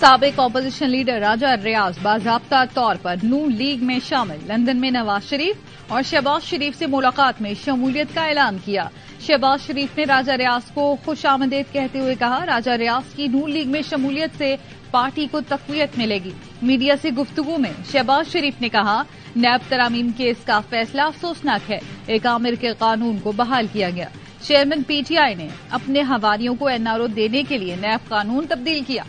سابق opposition leader راجہ ریاض باضابطہ طور پر نون لیگ میں شامل، لندن میں نواز شریف اور شہباز شریف سے ملاقات میں شمولیت کا اعلان کیا۔ شہباز شریف نے راجہ ریاض کو خوش آمدید کہتے ہوئے کہا، راجہ ریاض کی نون لیگ میں شمولیت سے پارٹی کو تقویت ملے گی۔ میڈیا سے گفتگو میں شہباز شریف نے کہا، نیب ترامیم کیس کا فیصلہ افسوسناک ہے، ایک آمر کے قانون کو بحال کیا گیا۔ چیئرمین پی ٹی آئی نے اپنے حواریوں کو این آر او دینے کے لیے نیب قانون تبدیل کیا۔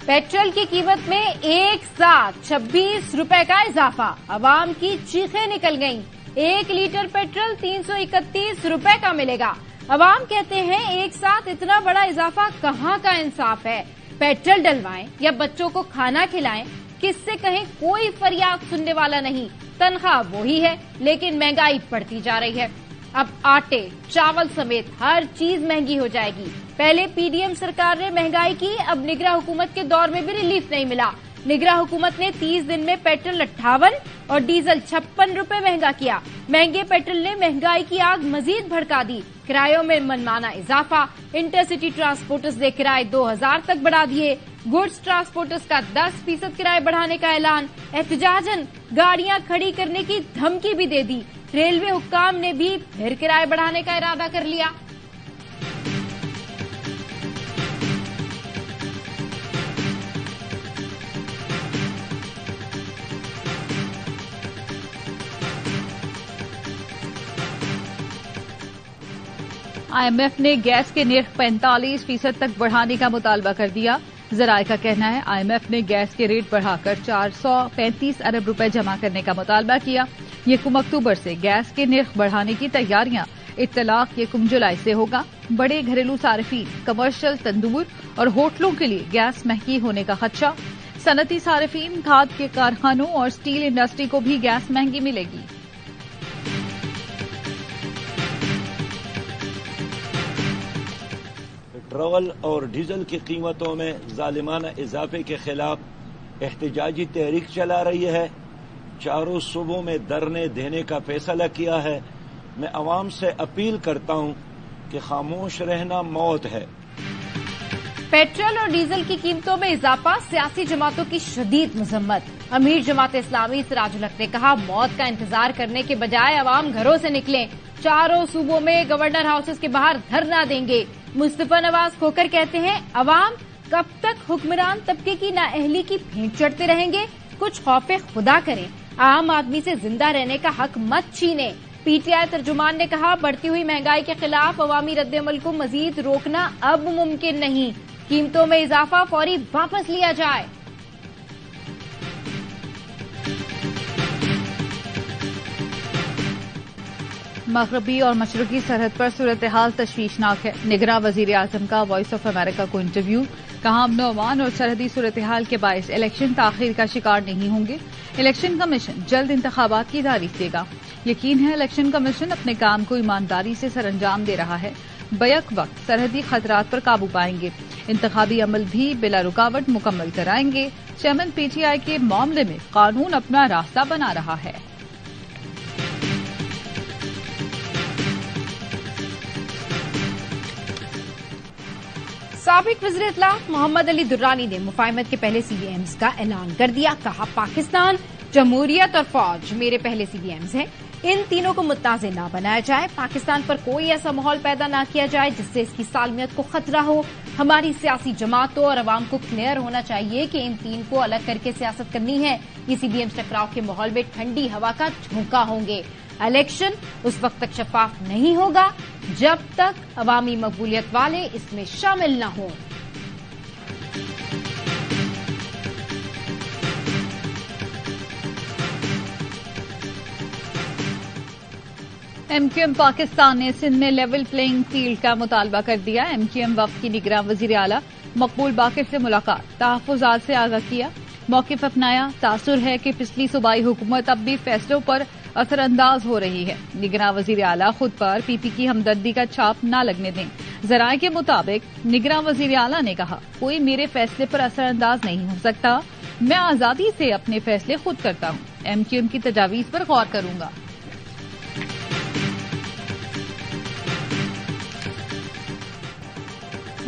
پیٹرول کی قیمت میں ایک ساتھ 26 روپے کا اضافہ، عوام کی چیخیں نکل گئیں۔ 1 لیٹر پیٹرول 331 روپے کا ملے گا۔ عوام کہتے ہیں ایک ساتھ اتنا بڑا اضافہ کہاں کا انصاف ہے؟ پیٹرول ڈلوائیں یا بچوں کو کھانا کھلائیں، کس سے کہیں کوئی فریاد سننے والا نہیں۔ تنخواہ وہی ہے لیکن مہنگائی بڑھتی جا رہی ہے۔ اب آٹے، چاول سمیت ہر چیز مہنگی ہو جائے گی۔ پہلے پی ڈی ایم سرکار نے مہنگائی کی، اب نگراں حکومت کے دور میں بھی ریلیف نہیں ملا۔ نگراں حکومت نے 30 دن میں پیٹرول 58 اور ڈیزل 56 روپے مہنگا کیا۔ مہنگے پیٹرول نے مہنگائی کی آگ مزید بھڑکا دی۔ کرایوں میں منمانہ اضافہ، انٹرسٹی ٹرانسپورٹرز نے کرائے 2000 تک بڑھا دیے۔ گڈز ٹرانسپورٹرز کا 10% کرائے بڑھانے کا اعلان۔ احتجاجاً گاڑیاں کھڑی کرنے کی دھمکی بھی دے دی۔ ریلوے حکام نے بھی پھر کرائے بڑھانے کا ارادہ کر لیا۔ آئی ایم ایف نے گیس کے نرخ 45% تک بڑھانے کا مطالبہ کر دیا۔ ذرائع کا کہنا ہے آئی ایم ایف نے گیس کے ریٹ بڑھا کر 435 ارب روپے جمع کرنے کا مطالبہ کیا۔ 1 اکتوبر سے گیس کے نرخ بڑھانے کی تیاریاں، اطلاق 1 جولائی سے ہوگا۔ بڑے گھریلو صارفین، کمرشل تندور اور ہوٹلوں کے لیے گیس مہنگی ہونے کا خدشہ۔ صنعتی صارفین، کھاد کے کارخانوں اور اسٹیل انڈسٹری کو بھی گیس مہنگی ملے گی۔ پیٹرول اور ڈیزل کی قیمتوں میں ظالمانہ اضافے کے خلاف احتجاجی تحریک چلا رہی ہے۔ چاروں صوبوں میں دھرنے دینے کا فیصلہ کیا ہے۔ میں عوام سے اپیل کرتا ہوں کہ خاموش رہنا موت ہے۔ پیٹرول اور ڈیزل کی قیمتوں میں اضافہ، سیاسی جماعتوں کی شدید مذمت۔ امیر جماعت اسلامی سراج الحق نے کہا، موت کا انتظار کرنے کے بجائے عوام گھروں سے نکلیں۔ چاروں صوبوں میں گورنر ہاؤسز کے باہر دھرنا دیں گے۔ مصطفیٰ نواز کھوکر کہتے ہیں، عوام کب تک حکمران طبقے کی نااہلی کی بھینٹ چڑھتے رہیں گے؟ کچھ خوف خدا کریں، عام آدمی سے زندہ رہنے کا حق مت چھینیں۔ پی ٹی آئی ترجمان نے کہا، بڑھتی ہوئی مہنگائی کے خلاف عوامی رد عمل کو مزید روکنا اب ممکن نہیں۔ قیمتوں میں اضافہ فوری واپس لیا جائے۔ مغربی اور مشرقی سرحد پر صورتحال تشویشناک ہے۔ نگراں وزیر اعظم کا وائس آف امریکہ کو انٹرویو، کہا امن و امان اور سرحدی صورتحال کے باعث الیکشن تاخیر کا شکار نہیں ہوں گے۔ الیکشن کمیشن جلد انتخابات کی تاریخ دے گا۔ یقین ہے الیکشن کمیشن اپنے کام کو ایمانداری سے سر انجام دے رہا ہے۔ بیک وقت سرحدی خطرات پر قابو پائیں گے۔ انتخابی عمل بھی بلا رکاوٹ مکمل کرائیں گے۔ چیئرمین پی ٹی آئی کے معاملے میں قانون اپنا راستہ بنا رہا ہے۔ سابق وزیر اطلاعات محمد علی درانی نے مفاہمت کے پہلے سی بی ایمز کا اعلان کر دیا۔ کہا، پاکستان، جمہوریت اور فوج میرے پہلے سی بی ایمز ہیں، ان تینوں کو متنازع نہ بنایا جائے۔ پاکستان پر کوئی ایسا ماحول پیدا نہ کیا جائے جس سے اس کی سالمیت کو خطرہ ہو۔ ہماری سیاسی جماعتوں اور عوام کو کلیئر ہونا چاہیے کہ ان تین کو الگ کر کے سیاست کرنی ہے۔ یہ سی بی ایمز ٹکراؤ کے ماحول میں ٹھنڈی ہوا کا جھونکا ہوں گے۔ الیکشن اس وقت تک شفاف نہیں ہوگا جب تک عوامی مقبولیت والے اس میں شامل نہ ہوں۔ ایم کیو ایم پاکستان نے سندھ میں لیول پلینگ فیلڈ کا مطالبہ کر دیا۔ ایم کیو ایم وفد کی نگراں وزیر اعلیٰ مقبول باقر سے ملاقات، تحفظات سے آگاہ کیا، موقف اپنایا۔ تاثر ہے کہ پچھلی صوبائی حکومت اب بھی فیصلوں پر اثر انداز ہو رہی ہے۔ نگراں وزیر اعلیٰ خود پر پی پی کی ہمدردی کا چھاپ نہ لگنے دیں۔ ذرائع کے مطابق نگراں وزیر اعلیٰ نے کہا، کوئی میرے فیصلے پر اثر انداز نہیں ہو سکتا، میں آزادی سے اپنے فیصلے خود کرتا ہوں، ایم کیو ایم کی تجاویز پر غور کروں گا۔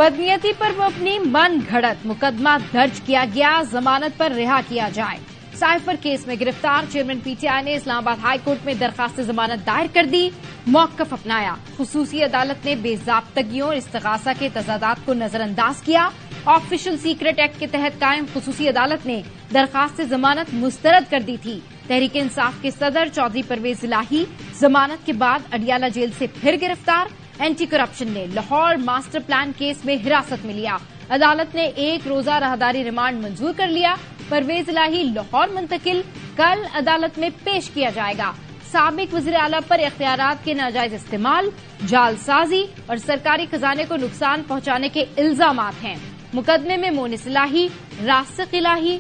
بدنیتی پر وہ اپنی من گھڑت مقدمہ درج کیا گیا، ضمانت پر رہا کیا جائے۔ سائفر کیس میں گرفتار چیئرمین پی ٹی آئی نے اسلام آباد ہائی کورٹ میں درخواست ضمانت دائر کر دی، موقف اپنایا۔ خصوصی عدالت نے بے ضابطگیوں اور استغاثہ کے تضادات کو نظر انداز کیا۔ آفیشل سیکرٹ ایکٹ کے تحت قائم خصوصی عدالت نے درخواست ضمانت مسترد کر دی تھی۔ تحریک انصاف کے صدر چودھری پرویز الہی ضمانت کے بعد اڈیالہ جیل سے پھر گرفتار۔ اینٹی کرپشن نے لاہور ماسٹر پلان کیس میں حراست میں لیا، عدالت نے 1 روزہ راہداری ریمانڈ منظور کر لیا۔ پرویز الہی لاہور منتقل، کل عدالت میں پیش کیا جائے گا۔ سابق وزیر اعلیٰ پر اختیارات کے ناجائز استعمال، جعل سازی اور سرکاری خزانے کو نقصان پہنچانے کے الزامات ہیں۔ مقدمے میں مونس الہی، راسخ Elahi,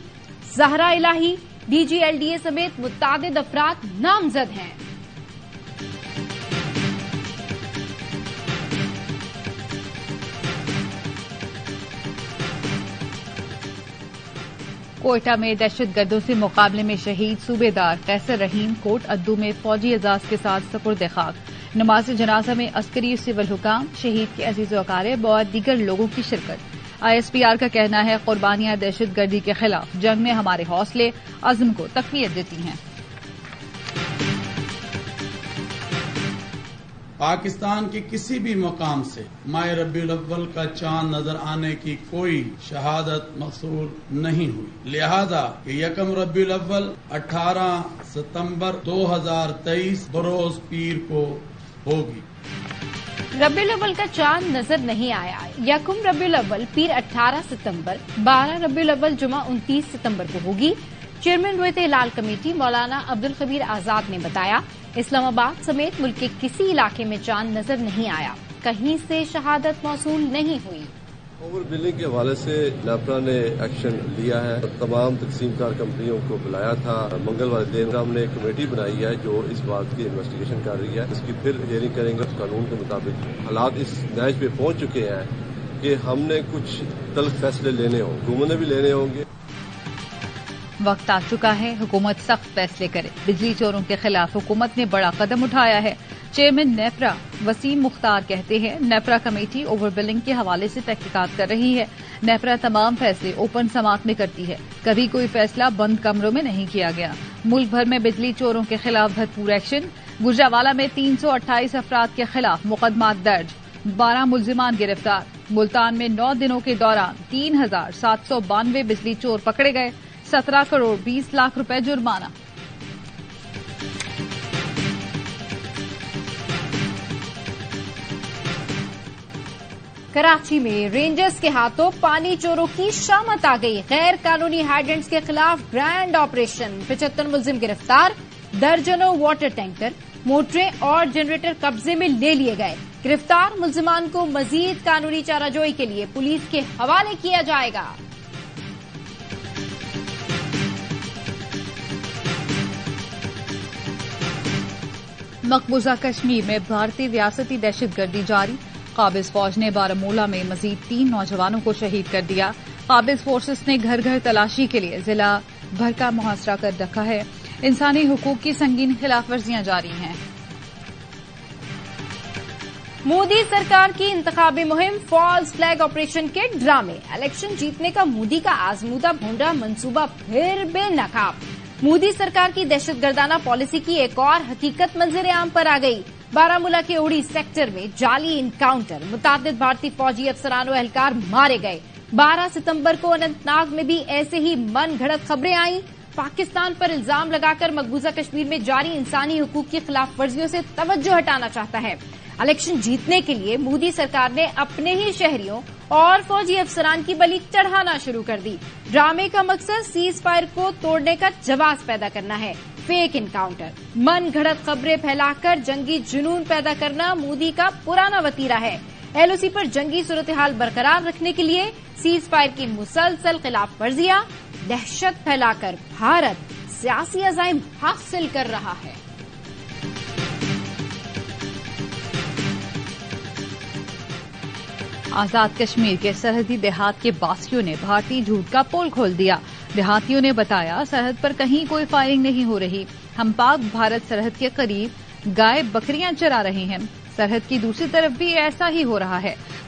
Zahra Elahi, D G L D A سمیت متعدد افراد نامزد ہیں۔ کوئٹہ میں دہشت گردوں سے مقابلے میں شہید صوبے دار قیصر رحیم کوٹ ادو میں فوجی اعزاز کے ساتھ سپرد خاک۔ نماز جنازہ میں عسکری سول حکام، شہید کے عزیز و اقارب اور دیگر لوگوں کی شرکت۔ آئی ایس پی آر کا کہنا ہے قربانیاں دہشت گردی کے خلاف جنگ میں ہمارے حوصلے عزم کو تقویت دیتی ہیں۔ پاکستان کے کسی بھی مقام سے ماہ ربیع الاول کا چاند نظر آنے کی کوئی شہادت مقصور نہیں ہوئی، لہذا کہ 1 ربیع الاول 18 ستمبر 2023 بروز پیر کو ہوگی۔ ربیع الاول کا چاند نظر نہیں آیا۔ 1 ربیع الاول پیر 18 ستمبر، 12 ربیع الاول جمعہ 29 ستمبر کو ہوگی۔ چیئرمین رویت ہلال کمیٹی مولانا عبدالخبیر آزاد نے بتایا، اسلام آباد سمیت ملک کے کسی علاقے میں چاند نظر نہیں آیا، کہیں سے شہادت موصول نہیں ہوئی۔ اوور بلنگ کے حوالے سے نیپرا نے ایکشن لیا ہے، تمام تقسیم کار کمپنیوں کو بلایا تھا۔ منگلوار دن ہم نے ایک کمیٹی بنائی ہے جو اس بات کی انویسٹیگیشن کر رہی ہے، اس کی پھر ہیئرنگ کریں گے۔ قانون کے مطابق حالات اس نتیجے پہ پہنچ چکے ہیں کہ ہم نے کچھ تلخ فیصلے لینے ہوں، حکومت نے بھی لینے ہوں گے۔ وقت آ چکا ہے حکومت سخت فیصلے کرے، بجلی چوروں کے خلاف حکومت نے بڑا قدم اٹھایا ہے۔ چیئرمین نیپرا وسیم مختار کہتے ہیں نیپرا کمیٹی اوور بلنگ کے حوالے سے تحقیقات کر رہی ہے۔ نیپرا تمام فیصلے اوپن سماعت میں کرتی ہے، کبھی کوئی فیصلہ بند کمروں میں نہیں کیا گیا۔ ملک بھر میں بجلی چوروں کے خلاف بھرپور ایکشن، گجرانوالہ میں 328 افراد کے خلاف مقدمات درج، 12 ملزمان گرفتار۔ ملتان میں 9 دنوں کے دوران 3792 بجلی چور پکڑے گئے، 17 کروڑ 20 لاکھ روپے جرمانہ۔ کراچی میں رینجرز کے ہاتھوں پانی چوروں کی شامت آ گئی، غیر قانونی ہائیڈرنٹس کے خلاف گرینڈ آپریشن، 75 ملزم گرفتار، درجنوں واٹر ٹینکر، موٹریں اور جنریٹر قبضے میں لے لیے گئے۔ گرفتار ملزمان کو مزید قانونی چارہ جوئی کے لیے پولیس کے حوالے کیا جائے گا۔ مقبوضہ کشمیر میں بھارتی ریاستی دہشت گردی جاری، قابض فوج نے بارامولہ میں مزید 3 نوجوانوں کو شہید کر دیا۔ قابض فورسز نے گھر گھر تلاشی کے لیے ضلع بھر کا محاصرہ کر رکھا ہے۔ انسانی حقوق کی سنگین خلاف ورزیاں جاری ہیں۔ مودی سرکار کی انتخابی مہم، فالس فلیگ آپریشن کے ڈرامے، الیکشن جیتنے کا مودی کا آزمودہ بھونڈا منصوبہ پھر بے نقاب۔ مودی سرکار کی دہشت گردانہ پالیسی کی ایک اور حقیقت منظر عام پر آ گئی۔ بارامولہ کے اوڑی سیکٹر میں جعلی انکاؤنٹر، متعدد بھارتی فوجی افسران و اہلکار مارے گئے۔ 12 ستمبر کو اننت ناگ میں بھی ایسے ہی من گھڑت خبریں آئیں۔ پاکستان پر الزام لگا کر مقبوضہ کشمیر میں جاری انسانی حقوق کی خلاف ورزیوں سے توجہ ہٹانا چاہتا ہے۔ الیکشن جیتنے کے لیے مودی سرکار نے اپنے ہی شہریوں اور فوجی افسران کی بلی چڑھانا شروع کر دی۔ ڈرامے کا مقصد سیز فائر کو توڑنے کا جواز پیدا کرنا ہے۔ فیک انکاؤنٹر، من گھڑت خبریں پھیلا کر جنگی جنون پیدا کرنا مودی کا پرانا وتیرہ ہے۔ ایل او سی پر جنگی صورتحال برقرار رکھنے کے لیے سیز فائر کی مسلسل خلاف ورزیاں، دہشت پھیلا کر بھارت سیاسی عزائم حاصل کر رہا ہے۔ آزاد کشمیر کے سرحدی دیہات کے باسیوں نے بھارتی جھوٹ کا پول کھول دیا۔ دیہاتیوں نے بتایا سرحد پر کہیں کوئی فائرنگ نہیں ہو رہی، ہم پاک بھارت سرحد کے قریب گائے بکریاں چرا رہے ہیں، سرحد کی دوسری طرف بھی ایسا ہی ہو رہا ہے۔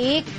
1